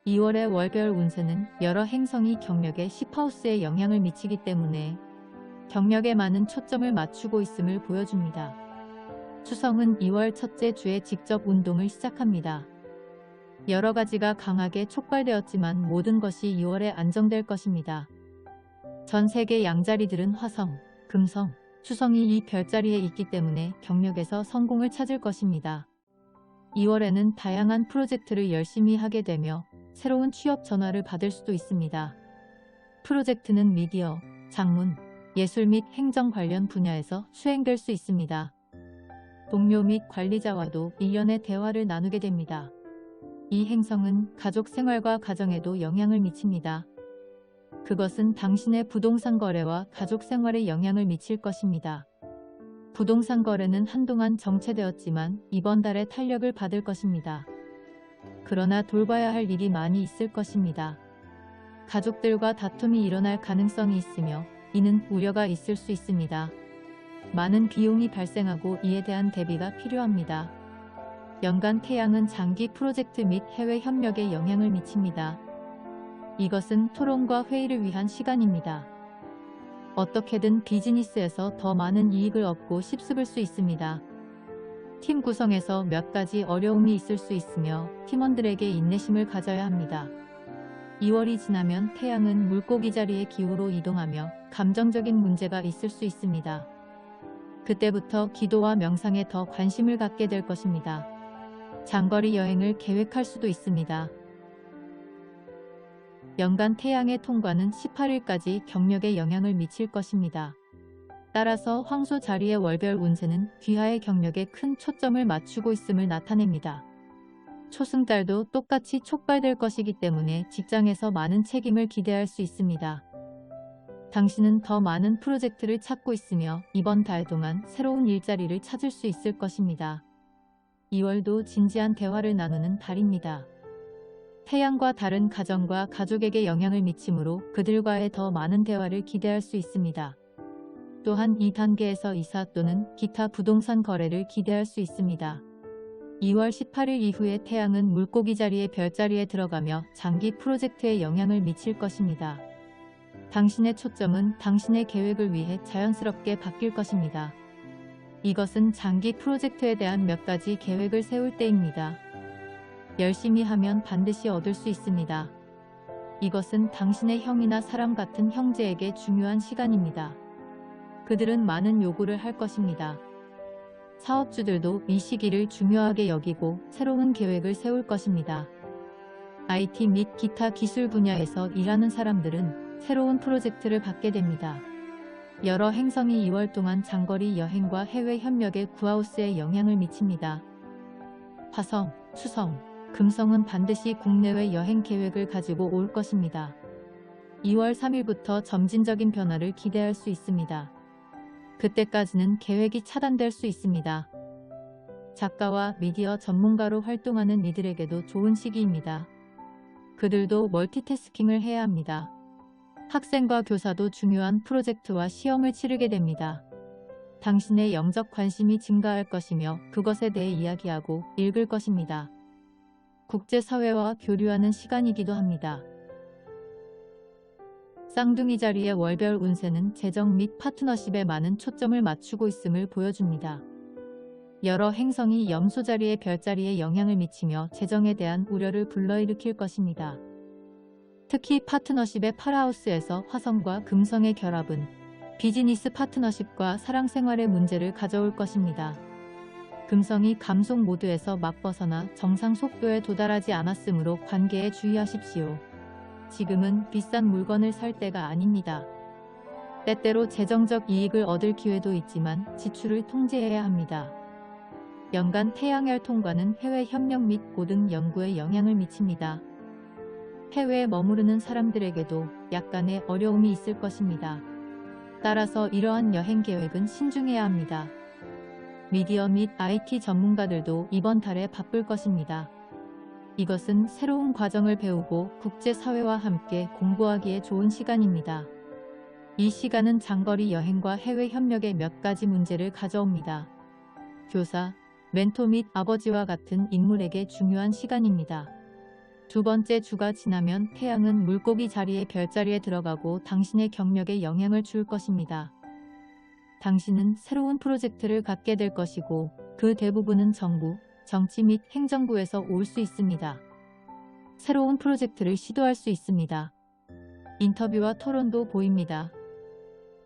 (2월의) 월별 운세는 여러 행성이 경력의 10하우스에 영향을 미치기 때문에 경력에 많은 초점을 맞추고 있음을 보여줍니다. 추성은 2월 첫째 주에 직접 운동을 시작합니다. 여러 가지가 강하게 촉발되었지만 모든 것이 2월에 안정될 것입니다. 전 세계 양자리들은 화성, 금성, 수성이 이 별자리에 있기 때문에 경력에서 성공을 찾을 것입니다. 2월에는 다양한 프로젝트를 열심히 하게 되며 새로운 취업 전화를 받을 수도 있습니다. 프로젝트는 미디어, 장문, 예술 및 행정 관련 분야에서 수행될 수 있습니다. 동료 및 관리자와도 일련의 대화를 나누게 됩니다. 이 행성은 가족 생활과 가정에도 영향을 미칩니다. 그것은 당신의 부동산 거래와 가족 생활에 영향을 미칠 것입니다. 부동산 거래는 한동안 정체되었지만 이번 달에 탄력을 받을 것입니다. 그러나 돌봐야 할 일이 많이 있을 것입니다. 가족들과 다툼이 일어날 가능성이 있으며 이는 우려가 있을 수 있습니다. 많은 비용이 발생하고 이에 대한 대비가 필요합니다. 연간 태양은 장기 프로젝트 및 해외 협력에 영향을 미칩니다. 이것은 토론과 회의를 위한 시간입니다. 어떻게든 비즈니스에서 더 많은 이익을 얻고 싶을 수 있습니다. 팀 구성에서 몇 가지 어려움이 있을 수 있으며 팀원들에게 인내심을 가져야 합니다. 2월이 지나면 태양은 물고기 자리의 기후로 이동하며 감정적인 문제가 있을 수 있습니다. 그때부터 기도와 명상에 더 관심을 갖게 될 것입니다. 장거리 여행을 계획할 수도 있습니다. 연간 태양의 통과는 18일까지 경력에 영향을 미칠 것입니다. 따라서 황소 자리의 월별 운세는 귀하의 경력에 큰 초점을 맞추고 있음을 나타냅니다. 초승달도 똑같이 촉발될 것이기 때문에 직장에서 많은 책임을 기대할 수 있습니다. 당신은 더 많은 프로젝트를 찾고 있으며 이번 달 동안 새로운 일자리를 찾을 수 있을 것입니다. 2월도 진지한 대화를 나누는 달입니다. 태양과 달은 가정과 가족에게 영향을 미치므로 그들과의 더 많은 대화를 기대할 수 있습니다. 또한 이 단계에서 이사 또는 기타 부동산 거래를 기대할 수 있습니다. 2월 18일 이후에 태양은 물고기 자리의 별자리에 들어가며 장기 프로젝트에 영향을 미칠 것입니다. 당신의 초점은 당신의 계획을 위해 자연스럽게 바뀔 것입니다. 이것은 장기 프로젝트에 대한 몇 가지 계획을 세울 때입니다. 열심히 하면 반드시 얻을 수 있습니다. 이것은 당신의 형이나 사람 같은 형제에게 중요한 시간입니다. 그들은 많은 요구를 할 것입니다. 사업주들도 이 시기를 중요하게 여기고 새로운 계획을 세울 것입니다. IT 및 기타 기술 분야에서 일하는 사람들은 새로운 프로젝트를 받게 됩니다. 여러 행성이 2월 동안 장거리 여행과 해외 협력에 9하우스에 영향을 미칩니다. 화성, 수성, 금성은 반드시 국내외 여행 계획을 가지고 올 것입니다. 2월 3일부터 점진적인 변화를 기대할 수 있습니다. 그때까지는 계획이 차단될 수 있습니다. 작가와 미디어 전문가로 활동하는 이들에게도 좋은 시기입니다. 그들도 멀티태스킹을 해야 합니다. 학생과 교사도 중요한 프로젝트와 시험을 치르게 됩니다. 당신의 영적 관심이 증가할 것이며 그것에 대해 이야기하고 읽을 것입니다. 국제사회와 교류하는 시간이기도 합니다. 쌍둥이 자리의 월별 운세는 재정 및 파트너십에 많은 초점을 맞추고 있음을 보여줍니다. 여러 행성이 염소 자리의 별자리에 영향을 미치며 재정에 대한 우려를 불러일으킬 것입니다. 특히 파트너십의 8하우스에서 화성과 금성의 결합은 비즈니스 파트너십과 사랑생활의 문제를 가져올 것입니다. 금성이 감속 모드에서 막 벗어나 정상 속도에 도달하지 않았으므로 관계에 주의하십시오. 지금은 비싼 물건을 살 때가 아닙니다. 때때로 재정적 이익을 얻을 기회도 있지만 지출을 통제해야 합니다. 연간 태양열 통과는 해외 협력 및 고등 연구에 영향을 미칩니다. 해외에 머무르는 사람들에게도 약간의 어려움이 있을 것입니다. 따라서 이러한 여행 계획은 신중해야 합니다. 미디어 및 IT 전문가들도 이번 달에 바쁠 것입니다. 이것은 새로운 과정을 배우고 국제사회와 함께 공부하기에 좋은 시간입니다. 이 시간은 장거리 여행과 해외 협력에 몇 가지 문제를 가져옵니다. 교사, 멘토 및 아버지와 같은 인물에게 중요한 시간입니다. 두 번째 주가 지나면 태양은 물고기 자리의 별자리에 들어가고 당신의 경력에 영향을 줄 것입니다. 당신은 새로운 프로젝트를 갖게 될 것이고 그 대부분은 정부, 정치 및 행정부에서 올 수 있습니다. 새로운 프로젝트를 시도할 수 있습니다. 인터뷰와 토론도 보입니다.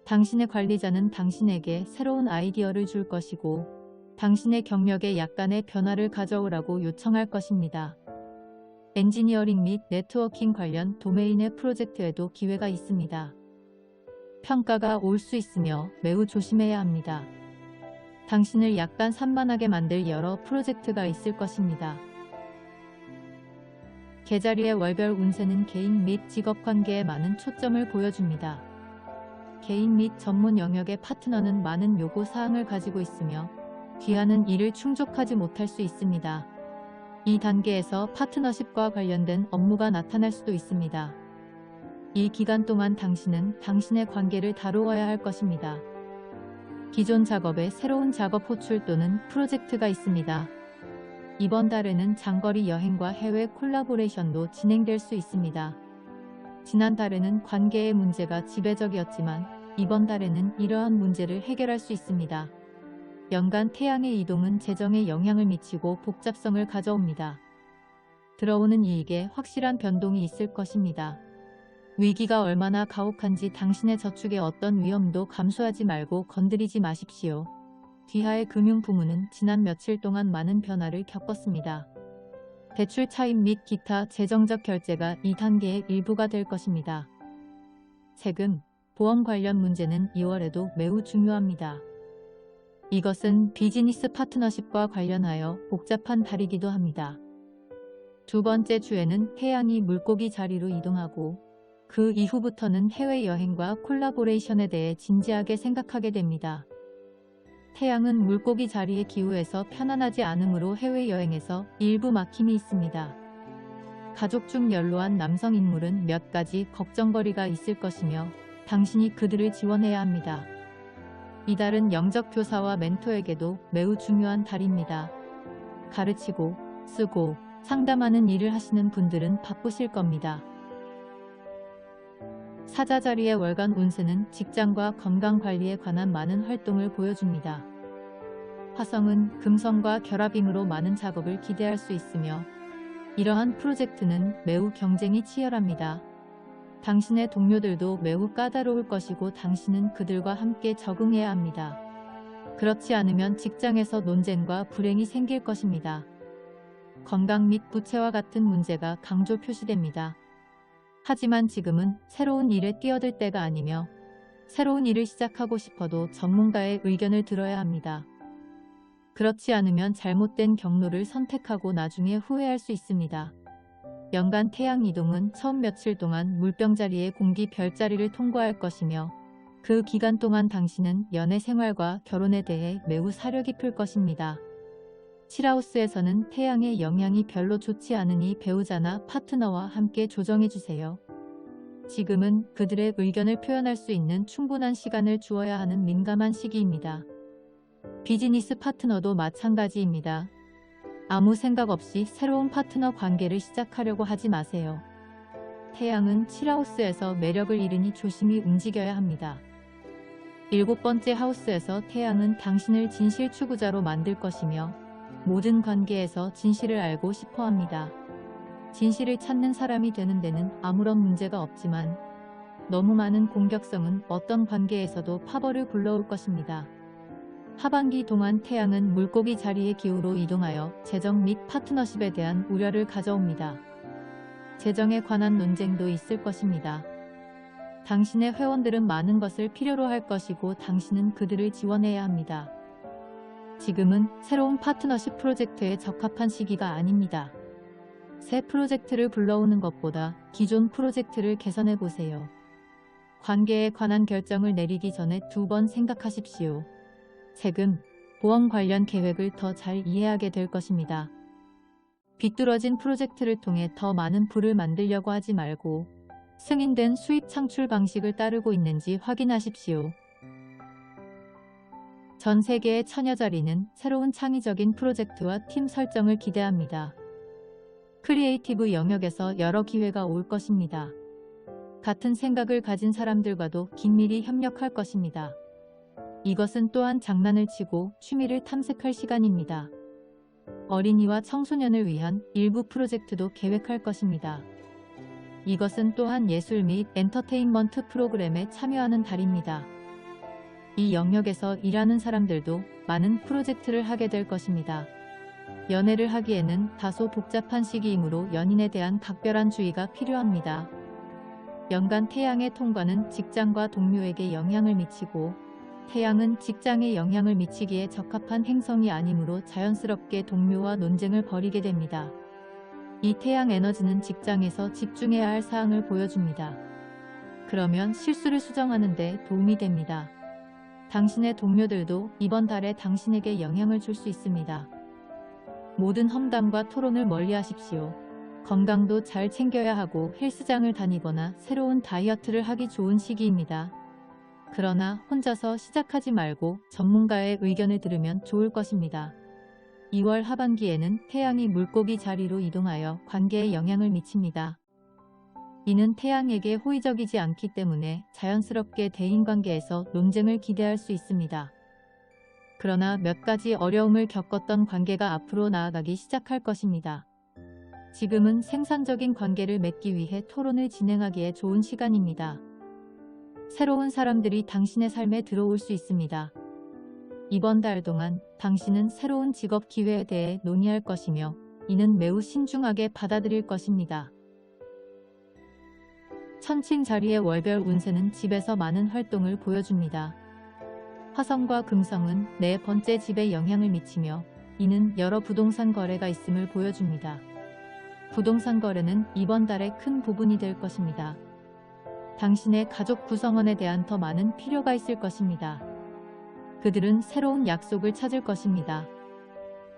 당신의 관리자는 당신에게 새로운 아이디어를 줄 것이고 당신의 경력에 약간의 변화를 가져오라고 요청할 것입니다. 엔지니어링 및 네트워킹 관련 도메인의 프로젝트에도 기회가 있습니다. 평가가 올 수 있으며 매우 조심해야 합니다. 당신을 약간 산만하게 만들 여러 프로젝트가 있을 것입니다. 계자리의 월별 운세는 개인 및 직업관계에 많은 초점을 보여줍니다. 개인 및 전문 영역의 파트너는 많은 요구사항을 가지고 있으며 귀하는 이를 충족하지 못할 수 있습니다. 이 단계에서 파트너십과 관련된 업무가 나타날 수도 있습니다. 이 기간 동안 당신은 당신의 관계를 다루어야 할 것입니다. 기존 작업에 새로운 작업 호출 또는 프로젝트가 있습니다. 이번 달에는 장거리 여행과 해외 콜라보레이션도 진행될 수 있습니다. 지난 달에는 관계의 문제가 지배적이었지만 이번 달에는 이러한 문제를 해결할 수 있습니다. 연간 태양의 이동은 재정에 영향을 미치고 복잡성을 가져옵니다. 들어오는 이익에 확실한 변동이 있을 것입니다. 위기가 얼마나 가혹한지 당신의 저축에 어떤 위험도 감수하지 말고 건드리지 마십시오. 귀하의 금융 부문은 지난 며칠 동안 많은 변화를 겪었습니다. 대출 차입 및 기타 재정적 결제가 이 단계의 일부가 될 것입니다. 세금, 보험 관련 문제는 2월에도 매우 중요합니다. 이것은 비즈니스 파트너십과 관련하여 복잡한 달이기도 합니다. 두 번째 주에는 태양이 물고기 자리로 이동하고 그 이후부터는 해외여행과 콜라보레이션에 대해 진지하게 생각하게 됩니다. 태양은 물고기 자리의 기후에서 편안하지 않으므로 해외여행에서 일부 막힘이 있습니다. 가족 중 연로한 남성 인물은 몇 가지 걱정거리가 있을 것이며 당신이 그들을 지원해야 합니다. 이달은 영적 교사와 멘토에게도 매우 중요한 달입니다. 가르치고, 쓰고, 상담하는 일을 하시는 분들은 바쁘실 겁니다. 사자 자리의 월간 운세는 직장과 건강관리에 관한 많은 활동을 보여줍니다. 화성은 금성과 결합임으로 많은 작업을 기대할 수 있으며 이러한 프로젝트는 매우 경쟁이 치열합니다. 당신의 동료들도 매우 까다로울 것이고 당신은 그들과 함께 적응해야 합니다. 그렇지 않으면 직장에서 논쟁과 불행이 생길 것입니다. 건강 및 부채와 같은 문제가 강조 표시됩니다. 하지만 지금은 새로운 일에 뛰어들 때가 아니며 새로운 일을 시작하고 싶어도 전문가의 의견을 들어야 합니다. 그렇지 않으면 잘못된 경로를 선택하고 나중에 후회할 수 있습니다. 연간 태양 이동은 처음 며칠 동안 물병 자리의 공기 별자리를 통과할 것이며 그 기간 동안 당신은 연애 생활과 결혼에 대해 매우 사려 깊을 것입니다. 7하우스에서는 태양의 영향이 별로 좋지 않으니 배우자나 파트너와 함께 조정해주세요. 지금은 그들의 의견을 표현할 수 있는 충분한 시간을 주어야 하는 민감한 시기입니다. 비즈니스 파트너도 마찬가지입니다. 아무 생각 없이 새로운 파트너 관계를 시작하려고 하지 마세요. 태양은 7하우스에서 매력을 잃으니 조심히 움직여야 합니다. 7번째 하우스에서 태양은 당신을 진실 추구자로 만들 것이며 모든 관계에서 진실을 알고 싶어 합니다. 진실을 찾는 사람이 되는 데는 아무런 문제가 없지만 너무 많은 공격성은 어떤 관계에서도 파벌을 불러올 것입니다. 하반기 동안 태양은 물고기 자리의 기후로 이동하여 재정 및 파트너십에 대한 우려를 가져옵니다. 재정에 관한 논쟁도 있을 것입니다. 당신의 회원들은 많은 것을 필요로 할 것이고 당신은 그들을 지원해야 합니다. 지금은 새로운 파트너십 프로젝트에 적합한 시기가 아닙니다. 새 프로젝트를 불러오는 것보다 기존 프로젝트를 개선해 보세요. 관계에 관한 결정을 내리기 전에 2번 생각하십시오. 세금, 보험 관련 계획을 더 잘 이해하게 될 것입니다. 비뚤어진 프로젝트를 통해 더 많은 부를 만들려고 하지 말고 승인된 수입 창출 방식을 따르고 있는지 확인하십시오. 전 세계의 천여 자리는 새로운 창의적인 프로젝트와 팀 설정을 기대합니다. 크리에이티브 영역에서 여러 기회가 올 것입니다. 같은 생각을 가진 사람들과도 긴밀히 협력할 것입니다. 이것은 또한 장난을 치고 취미를 탐색할 시간입니다. 어린이와 청소년을 위한 일부 프로젝트도 계획할 것입니다. 이것은 또한 예술 및 엔터테인먼트 프로그램에 참여하는 달입니다. 이 영역에서 일하는 사람들도 많은 프로젝트를 하게 될 것입니다. 연애를 하기에는 다소 복잡한 시기이므로 연인에 대한 각별한 주의가 필요합니다. 연간 태양의 통과는 직장과 동료에게 영향을 미치고 태양은 직장에 영향을 미치기에 적합한 행성이 아니므로 자연스럽게 동료와 논쟁을 벌이게 됩니다. 이 태양 에너지는 직장에서 집중해야 할 사항을 보여줍니다. 그러면 실수를 수정하는 데 도움이 됩니다. 당신의 동료들도 이번 달에 당신에게 영향을 줄 수 있습니다. 모든 험담과 토론을 멀리하십시오. 건강도 잘 챙겨야 하고 헬스장을 다니거나 새로운 다이어트를 하기 좋은 시기입니다. 그러나 혼자서 시작하지 말고 전문가의 의견을 들으면 좋을 것입니다. 2월 하반기에는 태양이 물고기 자리로 이동하여 관계에 영향을 미칩니다. 이는 태양에게 호의적이지 않기 때문에 자연스럽게 대인관계에서 논쟁을 기대할 수 있습니다. 그러나 몇 가지 어려움을 겪었던 관계가 앞으로 나아가기 시작할 것입니다. 지금은 생산적인 관계를 맺기 위해 토론을 진행하기에 좋은 시간입니다. 새로운 사람들이 당신의 삶에 들어올 수 있습니다. 이번 달 동안 당신은 새로운 직업 기회에 대해 논의할 것이며 이는 매우 신중하게 받아들일 것입니다. 천칭 자리의 월별 운세는 집에서 많은 활동을 보여줍니다. 화성과 금성은 네 번째 집에 영향을 미치며 이는 여러 부동산 거래가 있음을 보여줍니다. 부동산 거래는 이번 달에 큰 부분이 될 것입니다. 당신의 가족 구성원에 대한 더 많은 필요가 있을 것입니다. 그들은 새로운 약속을 찾을 것입니다.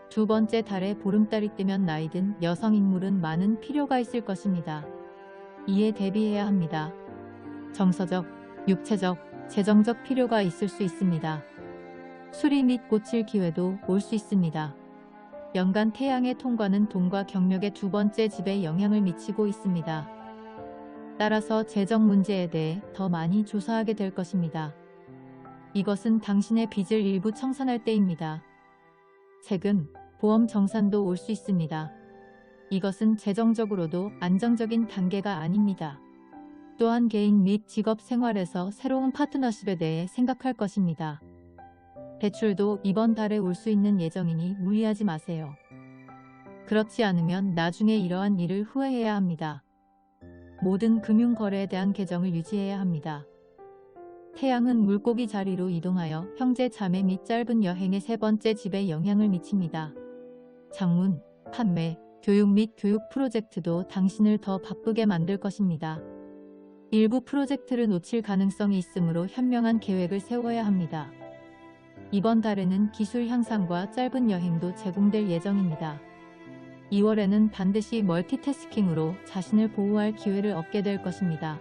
두 번째 달에 보름달이 뜨면 나이든 여성 인물은 많은 필요가 있을 것입니다. 이에 대비해야 합니다. 정서적, 육체적, 재정적 필요가 있을 수 있습니다. 수리 및 고칠 기회도 올 수 있습니다. 연간 태양의 통과는 돈과 경력의 두 번째 집에 영향을 미치고 있습니다. 따라서 재정 문제에 대해 더 많이 조사하게 될 것입니다. 이것은 당신의 빚을 일부 청산할 때입니다. 세금, 보험 정산도 올 수 있습니다. 이것은 재정적으로도 안정적인 단계가 아닙니다. 또한 개인 및 직업 생활에서 새로운 파트너십에 대해 생각할 것입니다. 대출도 이번 달에 올 수 있는 예정이니 무리하지 마세요. 그렇지 않으면 나중에 이러한 일을 후회해야 합니다. 모든 금융거래에 대한 계정을 유지해야 합니다. 태양은 물고기 자리로 이동하여 형제 자매 및 짧은 여행의 세 번째 집에 영향을 미칩니다. 장문, 판매, 교육 및 교육 프로젝트도 당신을 더 바쁘게 만들 것입니다. 일부 프로젝트를 놓칠 가능성이 있으므로 현명한 계획을 세워야 합니다. 이번 달에는 기술 향상과 짧은 여행도 제공될 예정입니다. 2월에는 반드시 멀티태스킹으로 자신을 보호할 기회를 얻게 될 것입니다.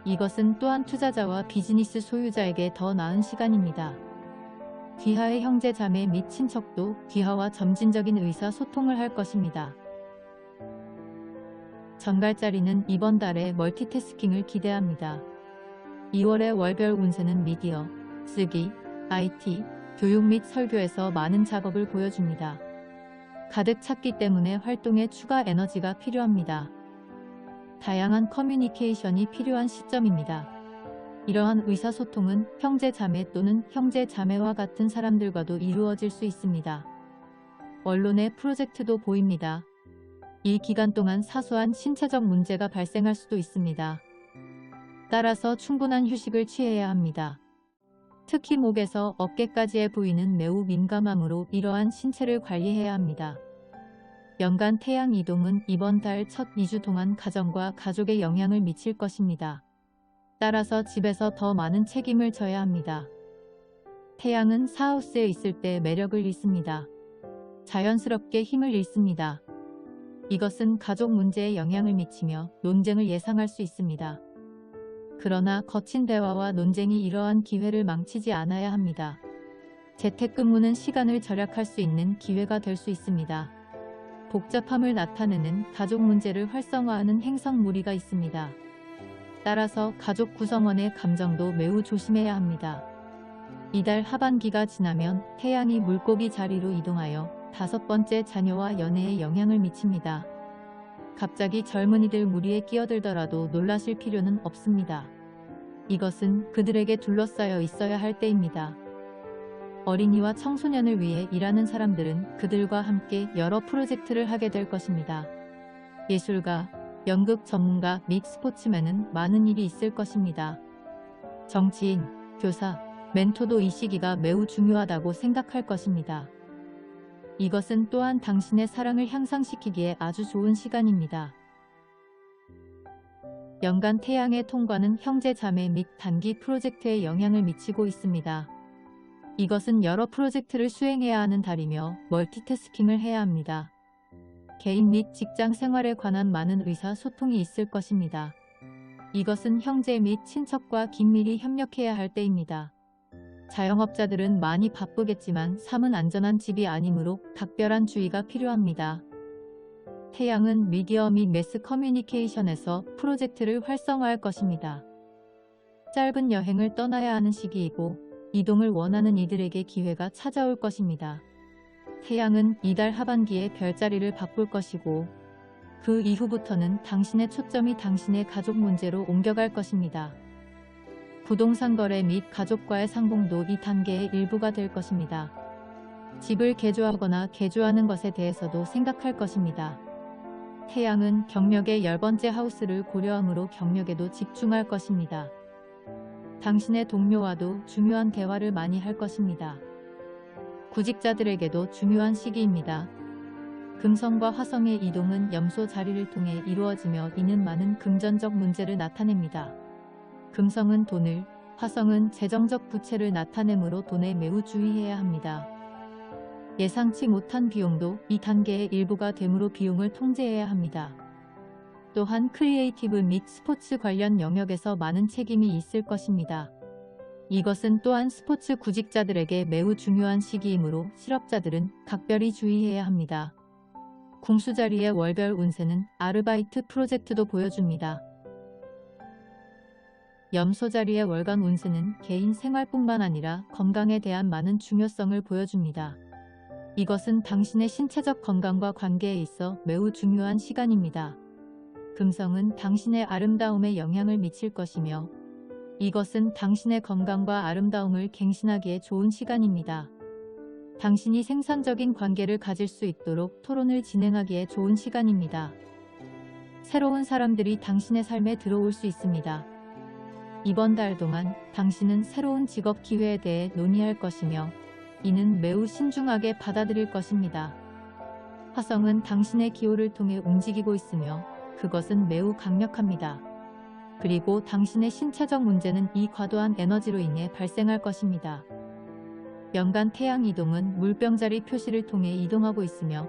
이것은 또한 투자자와 비즈니스 소유자에게 더 나은 시간입니다. 귀하의 형제 자매 및 친척도 귀하와 점진적인 의사소통을 할 것입니다. 전갈자리는 이번 달에 멀티태스킹을 기대합니다. 2월의 월별 운세는 미디어, 쓰기, IT, 교육 및 설교에서 많은 작업을 보여줍니다. 가득 찼기 때문에 활동에 추가 에너지가 필요합니다. 다양한 커뮤니케이션이 필요한 시점입니다. 이러한 의사소통은 형제 자매 또는 형제 자매와 같은 사람들과도 이루어질 수 있습니다. 언론의 프로젝트도 보입니다. 이 기간 동안 사소한 신체적 문제가 발생할 수도 있습니다. 따라서 충분한 휴식을 취해야 합니다. 특히 목에서 어깨까지의 부위는 매우 민감하므로 이러한 신체를 관리해야 합니다. 연간 태양 이동은 이번 달 첫 2주 동안 가정과 가족에 영향을 미칠 것입니다. 따라서 집에서 더 많은 책임을 져야 합니다. 태양은 사하우스에 있을 때 매력을 잃습니다. 자연스럽게 힘을 잃습니다. 이것은 가족 문제에 영향을 미치며 논쟁을 예상할 수 있습니다. 그러나 거친 대화와 논쟁이 이러한 기회를 망치지 않아야 합니다. 재택근무는 시간을 절약할 수 있는 기회가 될 수 있습니다. 복잡함을 나타내는 가족 문제를 활성화하는 행성 무리가 있습니다. 따라서 가족 구성원의 감정도 매우 조심해야 합니다. 이달 하반기가 지나면 태양이 물고기 자리로 이동하여 5번째 자녀와 연애에 영향을 미칩니다. 갑자기 젊은이들 무리에 끼어들더라도 놀라실 필요는 없습니다. 이것은 그들에게 둘러싸여 있어야 할 때입니다. 어린이와 청소년을 위해 일하는 사람들은 그들과 함께 여러 프로젝트를 하게 될 것입니다. 예술가, 연극 전문가 및 스포츠맨은 많은 일이 있을 것입니다. 정치인, 교사, 멘토도 이 시기가 매우 중요하다고 생각할 것입니다. 이것은 또한 당신의 사랑을 향상시키기에 아주 좋은 시간입니다. 연간 태양의 통과는 형제 자매 및 단기 프로젝트에 영향을 미치고 있습니다. 이것은 여러 프로젝트를 수행해야 하는 달이며 멀티태스킹을 해야 합니다. 개인 및 직장 생활에 관한 많은 의사소통이 있을 것입니다. 이것은 형제 및 친척과 긴밀히 협력해야 할 때입니다. 자영업자들은 많이 바쁘겠지만 삶은 안전한 집이 아니므로 각별한 주의가 필요합니다. 태양은 미디어 및 매스 커뮤니케이션에서 프로젝트를 활성화할 것입니다. 짧은 여행을 떠나야 하는 시기이고 이동을 원하는 이들에게 기회가 찾아올 것입니다. 태양은 이달 하반기에 별자리를 바꿀 것이고 그 이후부터는 당신의 초점이 당신의 가족 문제로 옮겨갈 것입니다. 부동산 거래 및 가족과의 상봉도 이 단계의 일부가 될 것입니다. 집을 개조하거나 개조하는 것에 대해서도 생각할 것입니다. 태양은 경력의 10번째 하우스를 고려하므로 경력에도 집중할 것입니다. 당신의 동료와도 중요한 대화를 많이 할 것입니다. 구직자들에게도 중요한 시기입니다. 금성과 화성의 이동은 염소 자리를 통해 이루어지며 이는 많은 금전적 문제를 나타냅니다. 금성은 돈을, 화성은 재정적 부채를 나타내므로 돈에 매우 주의해야 합니다. 예상치 못한 비용도 이 단계의 일부가 되므로 비용을 통제해야 합니다. 또한 크리에이티브 및 스포츠 관련 영역에서 많은 책임이 있을 것입니다. 이것은 또한 스포츠 구직자들에게 매우 중요한 시기이므로 실업자들은 각별히 주의해야 합니다. 궁수자리의 월별 운세는 아르바이트 프로젝트도 보여줍니다. 염소자리의 월간 운세는 개인 생활뿐만 아니라 건강에 대한 많은 중요성을 보여줍니다. 이것은 당신의 신체적 건강과 관계에 있어 매우 중요한 시간입니다. 금성은 당신의 아름다움에 영향을 미칠 것이며 이것은 당신의 건강과 아름다움을 갱신하기에 좋은 시간입니다. 당신이 생산적인 관계를 가질 수 있도록 토론을 진행하기에 좋은 시간입니다. 새로운 사람들이 당신의 삶에 들어올 수 있습니다. 이번 달 동안 당신은 새로운 직업 기회에 대해 논의할 것이며 이는 매우 신중하게 받아들일 것입니다. 화성은 당신의 기호를 통해 움직이고 있으며 그것은 매우 강력합니다. 그리고 당신의 신체적 문제는 이 과도한 에너지로 인해 발생할 것입니다. 연간 태양 이동은 물병자리 표시를 통해 이동하고 있으며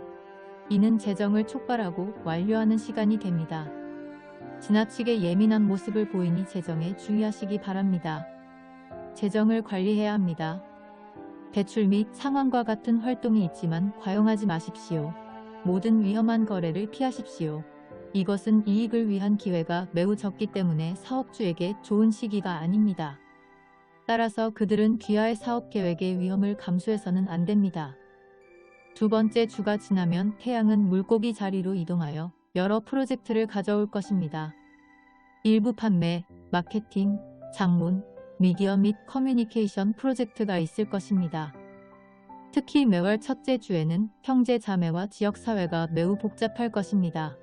이는 재정을 촉발하고 완료하는 시간이 됩니다. 지나치게 예민한 모습을 보이니 재정에 주의하시기 바랍니다. 재정을 관리해야 합니다. 대출 및 상환과 같은 활동이 있지만 과용하지 마십시오. 모든 위험한 거래를 피하십시오. 이것은 이익을 위한 기회가 매우 적기 때문에 사업주에게 좋은 시기가 아닙니다. 따라서 그들은 귀하의 사업 계획의 위험을 감수해서는 안 됩니다. 두 번째 주가 지나면 태양은 물고기 자리로 이동하여 여러 프로젝트를 가져올 것입니다. 일부 판매, 마케팅, 장문, 미디어 및 커뮤니케이션 프로젝트가 있을 것입니다. 특히 매월 첫째 주에는 형제 자매와 지역사회가 매우 복잡할 것입니다.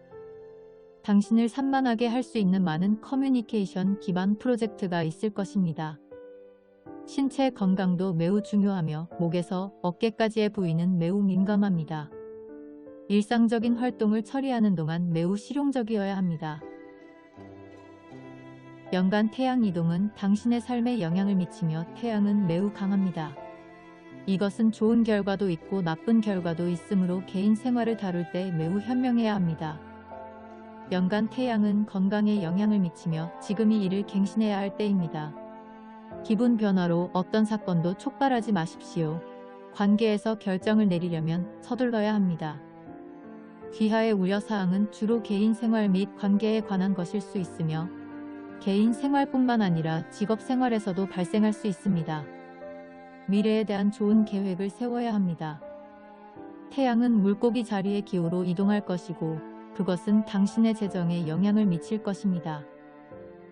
당신을 산만하게 할 수 있는 많은 커뮤니케이션 기반 프로젝트가 있을 것입니다. 신체 건강도 매우 중요하며 목에서 어깨까지의 부위는 매우 민감합니다. 일상적인 활동을 처리하는 동안 매우 실용적이어야 합니다. 연간 태양 이동은 당신의 삶에 영향을 미치며 태양은 매우 강합니다. 이것은 좋은 결과도 있고 나쁜 결과도 있으므로 개인 생활을 다룰 때 매우 현명해야 합니다. 연간 태양은 건강에 영향을 미치며 지금이 이를 갱신해야 할 때입니다. 기분 변화로 어떤 사건도 촉발하지 마십시오. 관계에서 결정을 내리려면 서둘러야 합니다. 귀하의 우려사항은 주로 개인 생활 및 관계에 관한 것일 수 있으며 개인 생활뿐만 아니라 직업 생활에서도 발생할 수 있습니다. 미래에 대한 좋은 계획을 세워야 합니다. 태양은 물고기 자리의 기호로 이동할 것이고 그것은 당신의 재정에 영향을 미칠 것입니다.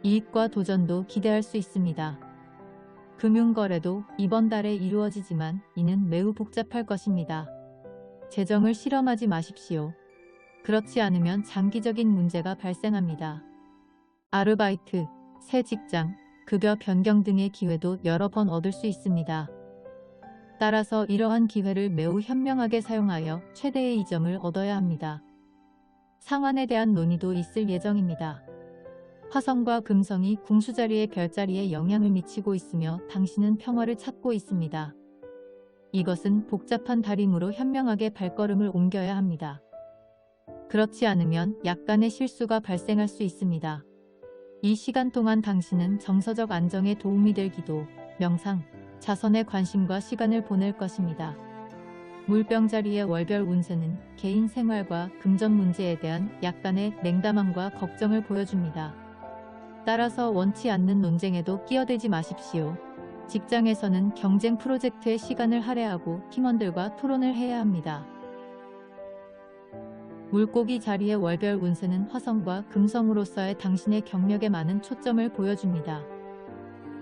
이익과 도전도 기대할 수 있습니다. 금융거래도 이번 달에 이루어지지만 이는 매우 복잡할 것입니다. 재정을 실험하지 마십시오. 그렇지 않으면 장기적인 문제가 발생합니다. 아르바이트, 새 직장, 급여 변경 등의 기회도 여러 번 얻을 수 있습니다. 따라서 이러한 기회를 매우 현명하게 사용하여 최대의 이점을 얻어야 합니다. 상환에 대한 논의도 있을 예정입니다. 화성과 금성이 궁수자리의 별자리에 영향을 미치고 있으며 당신은 평화를 찾고 있습니다. 이것은 복잡한 달이므로 현명하게 발걸음을 옮겨야 합니다. 그렇지 않으면 약간의 실수가 발생할 수 있습니다. 이 시간 동안 당신은 정서적 안정에 도움이 될 기도, 명상, 자선에 관심과 시간을 보낼 것입니다. 물병자리의 월별 운세는 개인 생활과 금전 문제에 대한 약간의 냉담함과 걱정을 보여줍니다. 따라서 원치 않는 논쟁에도 끼어들지 마십시오. 직장에서는 경쟁 프로젝트에 시간을 할애하고 팀원들과 토론을 해야 합니다. 물고기 자리의 월별 운세는 화성과 금성으로서의 당신의 경력에 많은 초점을 보여줍니다.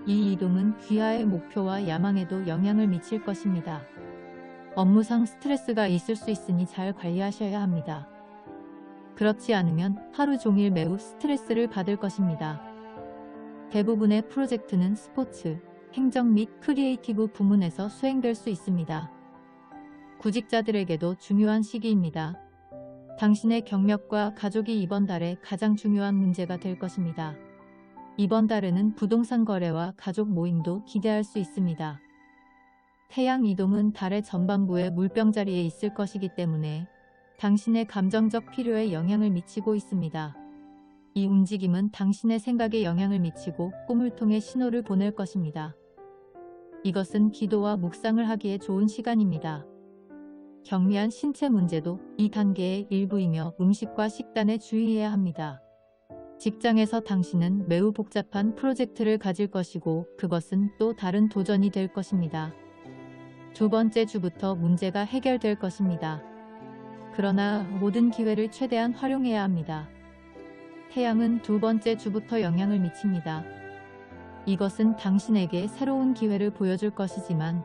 이 이동은 귀하의 목표와 야망에도 영향을 미칠 것입니다. 업무상 스트레스가 있을 수 있으니 잘 관리하셔야 합니다. 그렇지 않으면 하루 종일 매우 스트레스를 받을 것입니다. 대부분의 프로젝트는 스포츠, 행정 및 크리에이티브 부문에서 수행될 수 있습니다. 구직자들에게도 중요한 시기입니다. 당신의 경력과 가족이 이번 달에 가장 중요한 문제가 될 것입니다. 이번 달에는 부동산 거래와 가족 모임도 기대할 수 있습니다. 태양 이동은 달의 전반부에 물병자리에 있을 것이기 때문에 당신의 감정적 필요에 영향을 미치고 있습니다. 이 움직임은 당신의 생각에 영향을 미치고 꿈을 통해 신호를 보낼 것입니다. 이것은 기도와 묵상을 하기에 좋은 시간입니다. 경미한 신체 문제도 이 단계의 일부이며 음식과 식단에 주의해야 합니다. 직장에서 당신은 매우 복잡한 프로젝트를 가질 것이고 그것은 또 다른 도전이 될 것입니다. 두 번째 주부터 문제가 해결될 것입니다. 그러나 모든 기회를 최대한 활용해야 합니다. 태양은 두 번째 주부터 영향을 미칩니다. 이것은 당신에게 새로운 기회를 보여줄 것이지만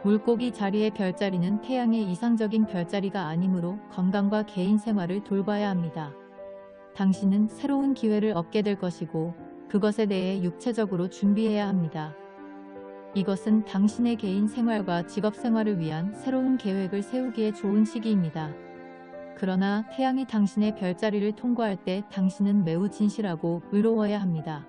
물고기 자리의 별자리는 태양의 이상적인 별자리가 아니므로 건강과 개인 생활을 돌봐야 합니다. 당신은 새로운 기회를 얻게 될 것이고 그것에 대해 육체적으로 준비해야 합니다. 이것은 당신의 개인 생활과 직업 생활을 위한 새로운 계획을 세우기에 좋은 시기입니다. 그러나 태양이 당신의 별자리를 통과할 때 당신은 매우 진실하고 의로워야 합니다.